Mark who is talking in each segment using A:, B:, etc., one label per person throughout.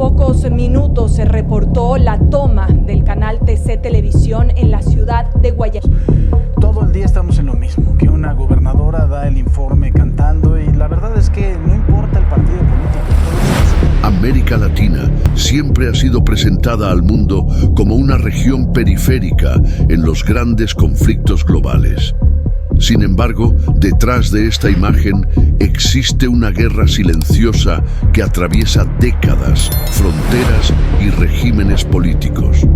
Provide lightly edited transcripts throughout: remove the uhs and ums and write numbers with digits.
A: pocos minutos se reportó la toma del canal TC Televisión en la ciudad de Guayaquil.
B: Todo el día estamos en lo mismo, que una gobernadora da el informe cantando y la verdad es que no importa el partido político.
C: América Latina siempre ha sido presentada al mundo como una región periférica en los grandes conflictos globales. Sin embargo, detrás de esta imagen existe una guerra silenciosa que atraviesa décadas, fronteras y regímenes políticos.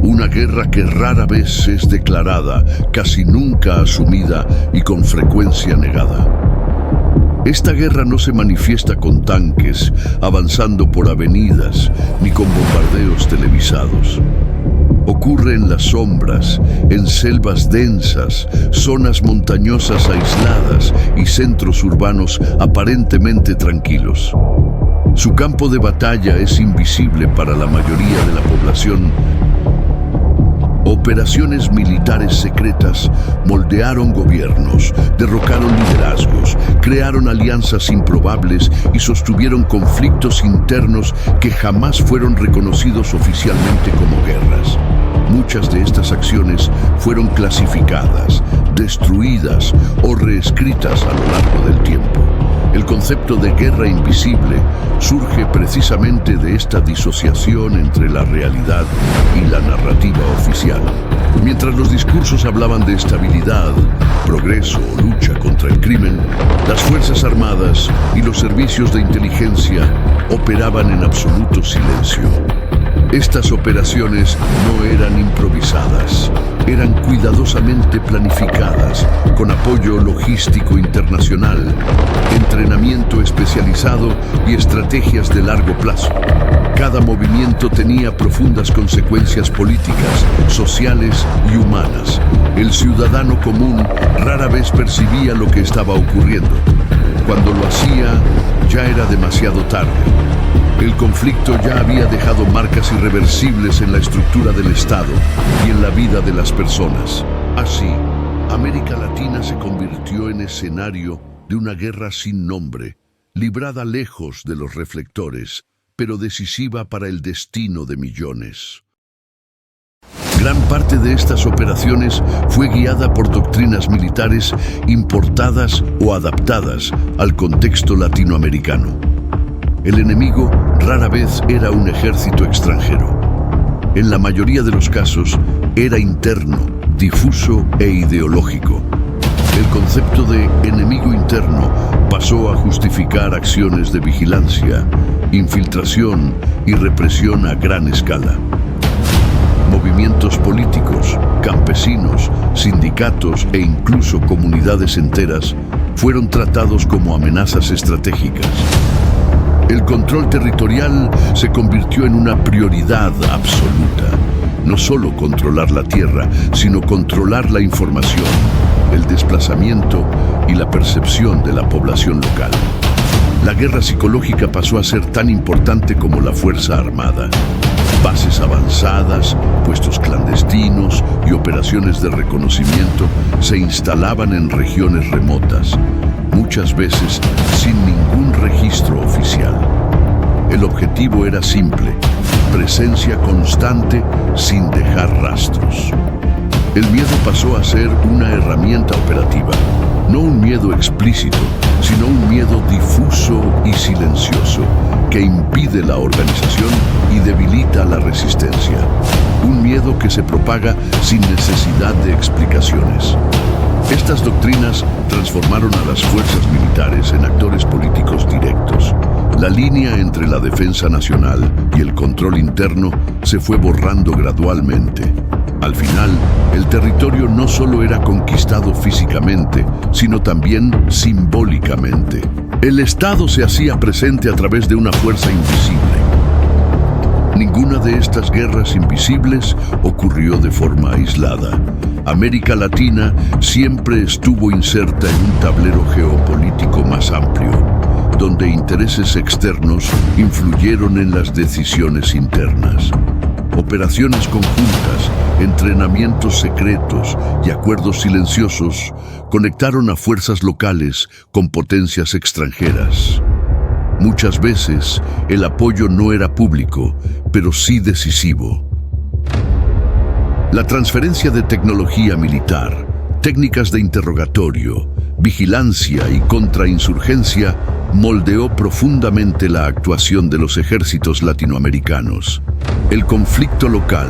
C: Una guerra que rara vez es declarada, casi nunca asumida y con frecuencia negada. Esta guerra no se manifiesta con tanques avanzando por avenidas ni con bombardeos televisados. Ocurre en las sombras, en selvas densas, zonas montañosas aisladas y centros urbanos aparentemente tranquilos. Su campo de batalla es invisible para la mayoría de la población. Operaciones militares secretas moldearon gobiernos, derrocaron liderazgos, crearon alianzas improbables y sostuvieron conflictos internos que jamás fueron reconocidos oficialmente como guerras. Muchas de estas acciones fueron clasificadas, destruidas o reescritas a lo largo del tiempo. El concepto de guerra invisible surge precisamente de esta disociación entre la realidad y la narrativa oficial. Mientras los discursos hablaban de estabilidad, progreso o lucha contra el crimen, las Fuerzas Armadas y los servicios de inteligencia operaban en absoluto silencio. Estas operaciones no eran improvisadas, eran cuidadosamente planificadas, con apoyo logístico internacional, entrenamiento especializado y estrategias de largo plazo. Cada movimiento tenía profundas consecuencias políticas, sociales y humanas. El ciudadano común rara vez percibía lo que estaba ocurriendo. Cuando lo hacía, ya era demasiado tarde. El conflicto ya había dejado marcas irreversibles en la estructura del Estado y en la vida de las personas. Así, América Latina se convirtió en escenario de una guerra sin nombre, librada lejos de los reflectores, pero decisiva para el destino de millones. Gran parte de estas operaciones fue guiada por doctrinas militares importadas o adaptadas al contexto latinoamericano. El enemigo rara vez era un ejército extranjero. En la mayoría de los casos era interno, difuso e ideológico. El concepto de enemigo interno pasó a justificar acciones de vigilancia, infiltración y represión a gran escala. Movimientos políticos, campesinos, sindicatos e incluso comunidades enteras fueron tratados como amenazas estratégicas. El control territorial se convirtió en una prioridad absoluta. No solo controlar la tierra, sino controlar la información, el desplazamiento y la percepción de la población local. La guerra psicológica pasó a ser tan importante como la fuerza armada. Bases avanzadas, puestos clandestinos y operaciones de reconocimiento se instalaban en regiones remotas, muchas veces sin ningún registro oficial. El objetivo era simple: presencia constante sin dejar rastros. El miedo pasó a ser una herramienta operativa, no un miedo explícito, sino un miedo difuso y silencioso que impide la organización y debilita la resistencia. Un miedo que se propaga sin necesidad de explicaciones. Estas doctrinas transformaron a las fuerzas militares en actores políticos directos. La línea entre la defensa nacional y el control interno se fue borrando gradualmente. Al final, el territorio no solo era conquistado físicamente, sino también simbólicamente. El Estado se hacía presente a través de una fuerza invisible. Ninguna de estas guerras invisibles ocurrió de forma aislada. América Latina siempre estuvo inserta en un tablero geopolítico más amplio, donde intereses externos influyeron en las decisiones internas. Operaciones conjuntas, entrenamientos secretos y acuerdos silenciosos conectaron a fuerzas locales con potencias extranjeras. Muchas veces el apoyo no era público, pero sí decisivo. La transferencia de tecnología militar, técnicas de interrogatorio, vigilancia y contrainsurgencia moldeó profundamente la actuación de los ejércitos latinoamericanos. El conflicto local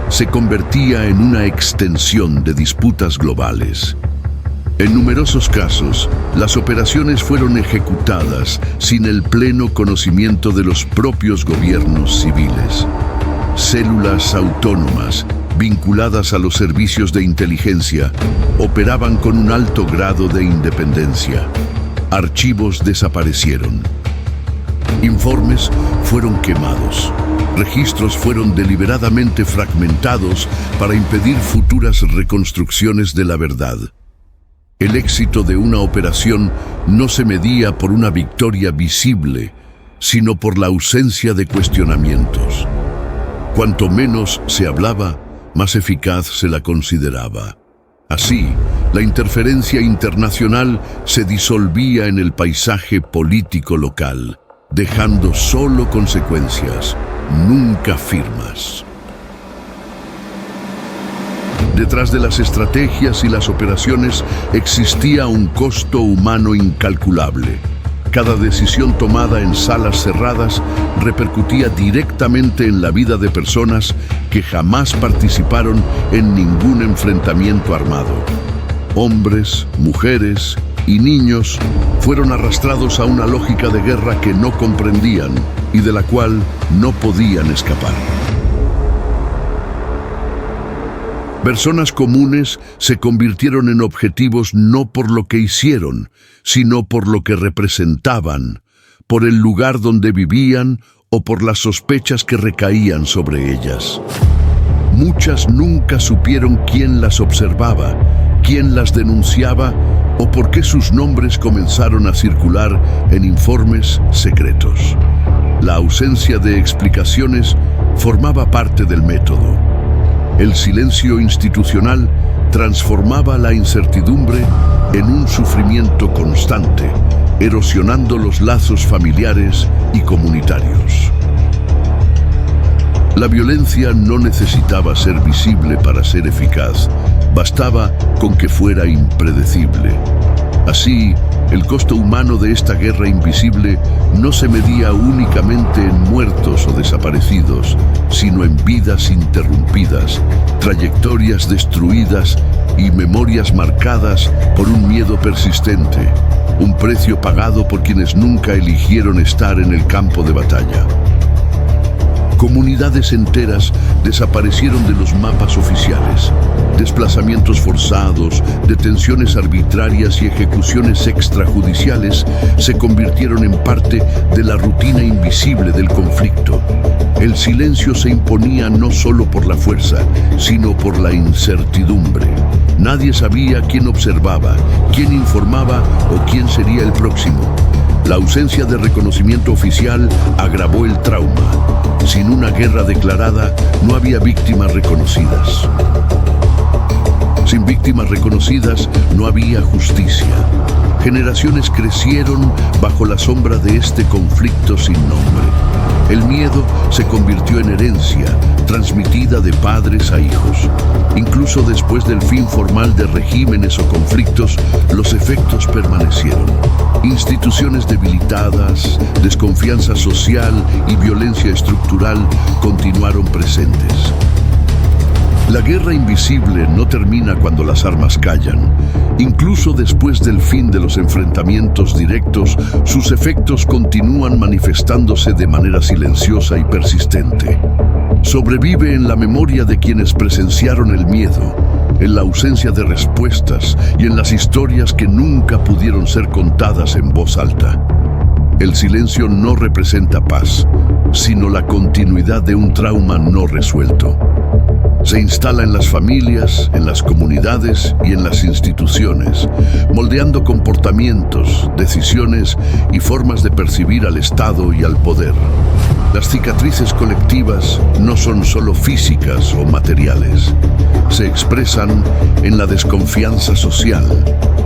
C: se convertía en una extensión de disputas globales. En numerosos casos, las operaciones fueron ejecutadas sin el pleno conocimiento de los propios gobiernos civiles. Células autónomas, vinculadas a los servicios de inteligencia, operaban con un alto grado de independencia. Archivos desaparecieron. Informes fueron quemados. Registros fueron deliberadamente fragmentados para impedir futuras reconstrucciones de la verdad. El éxito de una operación no se medía por una victoria visible, sino por la ausencia de cuestionamientos. Cuanto menos se hablaba, más eficaz se la consideraba. Así, la interferencia internacional se disolvía en el paisaje político local, dejando solo consecuencias, nunca firmas. Detrás de las estrategias y las operaciones existía un costo humano incalculable. Cada decisión tomada en salas cerradas repercutía directamente en la vida de personas que jamás participaron en ningún enfrentamiento armado. Hombres, mujeres y niños fueron arrastrados a una lógica de guerra que no comprendían y de la cual no podían escapar. Personas comunes se convirtieron en objetivos no por lo que hicieron, sino por lo que representaban, por el lugar donde vivían o por las sospechas que recaían sobre ellas. Muchas nunca supieron quién las observaba, quién las denunciaba o por qué sus nombres comenzaron a circular en informes secretos. La ausencia de explicaciones formaba parte del método. El silencio institucional transformaba la incertidumbre en un sufrimiento constante, erosionando los lazos familiares y comunitarios. La violencia no necesitaba ser visible para ser eficaz, bastaba con que fuera impredecible. Así, el costo humano de esta guerra invisible no se medía únicamente en muertos o desaparecidos, sino en vidas interrumpidas, trayectorias destruidas y memorias marcadas por un miedo persistente, un precio pagado por quienes nunca eligieron estar en el campo de batalla. Comunidades enteras desaparecieron de los mapas oficiales. Desplazamientos forzados, detenciones arbitrarias y ejecuciones extrajudiciales se convirtieron en parte de la rutina invisible del conflicto. El silencio se imponía no solo por la fuerza, sino por la incertidumbre. Nadie sabía quién observaba, quién informaba o quién sería el próximo. La ausencia de reconocimiento oficial agravó el trauma. Sin una guerra declarada, no había víctimas reconocidas. Sin víctimas reconocidas, no había justicia. Generaciones crecieron bajo la sombra de este conflicto sin nombre. El miedo se convirtió en herencia, transmitida de padres a hijos. Incluso después del fin formal de regímenes o conflictos, los efectos permanecieron. Instituciones debilitadas, desconfianza social y violencia estructural continuaron presentes. La guerra invisible no termina cuando las armas callan. Incluso después del fin de los enfrentamientos directos, sus efectos continúan manifestándose de manera silenciosa y persistente. Sobrevive en la memoria de quienes presenciaron el miedo, en la ausencia de respuestas y en las historias que nunca pudieron ser contadas en voz alta. El silencio no representa paz, sino la continuidad de un trauma no resuelto. Se instala en las familias, en las comunidades y en las instituciones, moldeando comportamientos, decisiones y formas de percibir al Estado y al poder. Las cicatrices colectivas no son solo físicas o materiales. Se expresan en la desconfianza social,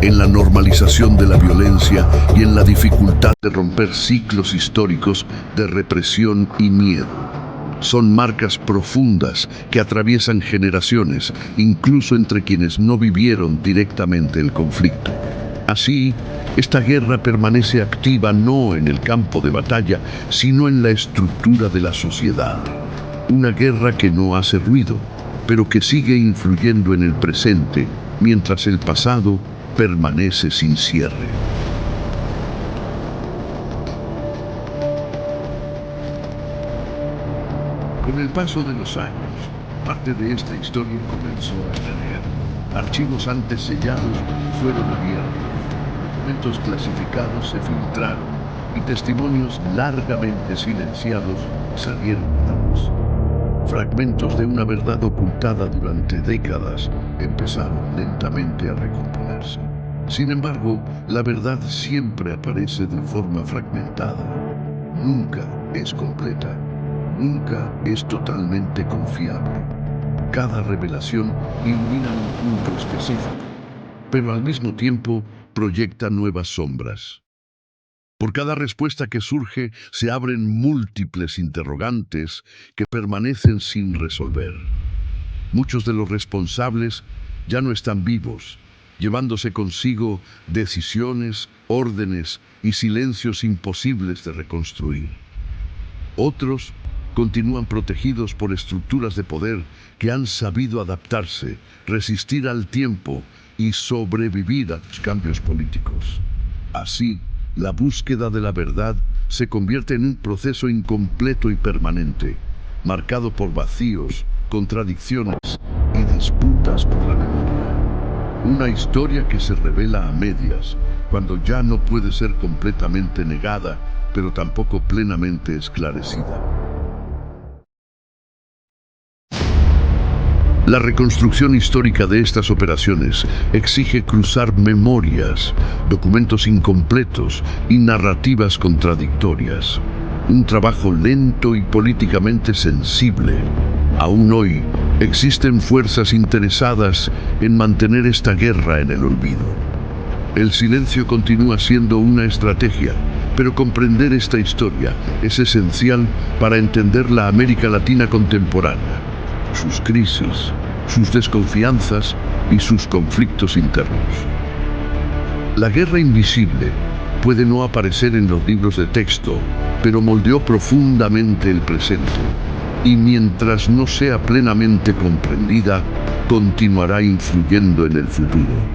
C: en la normalización de la violencia y en la dificultad de romper ciclos históricos de represión y miedo. Son marcas profundas que atraviesan generaciones, incluso entre quienes no vivieron directamente el conflicto. Así, esta guerra permanece activa no en el campo de batalla, sino en la estructura de la sociedad. Una guerra que no hace ruido, pero que sigue influyendo en el presente, mientras el pasado permanece sin cierre. Con el paso de los años, parte de esta historia comenzó a emerger. Archivos antes sellados fueron abiertos, documentos clasificados se filtraron y testimonios largamente silenciados salieron a la luz. Fragmentos de una verdad ocultada durante décadas empezaron lentamente a recomponerse. Sin embargo, la verdad siempre aparece de forma fragmentada. Nunca es completa. Nunca es totalmente confiable. Cada revelación ilumina un punto específico, pero al mismo tiempo proyecta nuevas sombras. Por cada respuesta que surge, se abren múltiples interrogantes que permanecen sin resolver. Muchos de los responsables ya no están vivos, llevándose consigo decisiones, órdenes y silencios imposibles de reconstruir. Otros continúan protegidos por estructuras de poder que han sabido adaptarse, resistir al tiempo y sobrevivir a los cambios políticos. Así, la búsqueda de la verdad se convierte en un proceso incompleto y permanente, marcado por vacíos, contradicciones y disputas por la memoria. Una historia que se revela a medias, cuando ya no puede ser completamente negada, pero tampoco plenamente esclarecida. La reconstrucción histórica de estas operaciones exige cruzar memorias, documentos incompletos y narrativas contradictorias. Un trabajo lento y políticamente sensible. Aún hoy, existen fuerzas interesadas en mantener esta guerra en el olvido. El silencio continúa siendo una estrategia, pero comprender esta historia es esencial para entender la América Latina contemporánea, sus crisis, sus desconfianzas y sus conflictos internos. La guerra invisible puede no aparecer en los libros de texto, pero moldeó profundamente el presente, y mientras no sea plenamente comprendida, continuará influyendo en el futuro.